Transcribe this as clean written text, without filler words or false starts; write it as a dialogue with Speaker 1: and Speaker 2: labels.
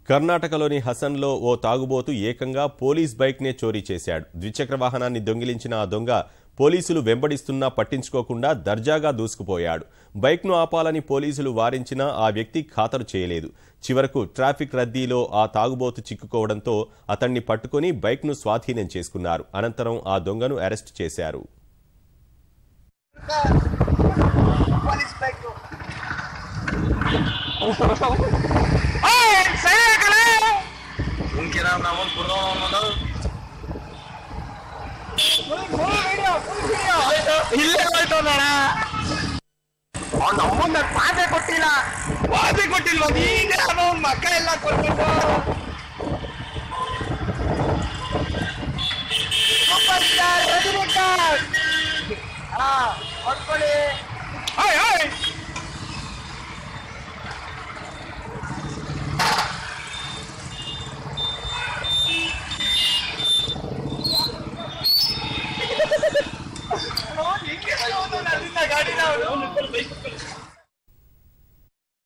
Speaker 1: కర్ణాటకలోని హసన్లో ఓ తాగుబోతు ఏకంగా పోలీస్ బైక్నే చోరీ చేశాడు. ద్విచక్ర వాహనాన్ని దొంగిలించిన ఆ దొంగ పోలీసులు వెంబడిస్తున్నా పట్టించుకోకుండా దర్జాగా దూసుకుపోయాడు. బైక్ను ఆపాలని పోలీసులు వారించినా ఆ వ్యక్తి ఖాతరు చేయలేదు. చివరకు ట్రాఫిక్ రద్దీలో ఆ తాగుబోతు చిక్కుకోవడంతో అతన్ని పట్టుకుని బైక్ను స్వాధీనం చేసుకున్నారు. అనంతరం ఆ దొంగను అరెస్ట్ చేశారు.
Speaker 2: ಪಾತೆ ಕೊಟ್ಟಿಲ್ಲ ನೀನೇ ಅವನು ಮಕ್ಕ ಎಲ್ಲ ಕೊಟ್ಬಿಟ್ಟು ಸೂಪರ್ ಸ್ಟಾರ್ ರಜನಿಕಾಂತ್ ಹೊಡ್ಕೊಳ್ಳಿ ಗಾಡಿ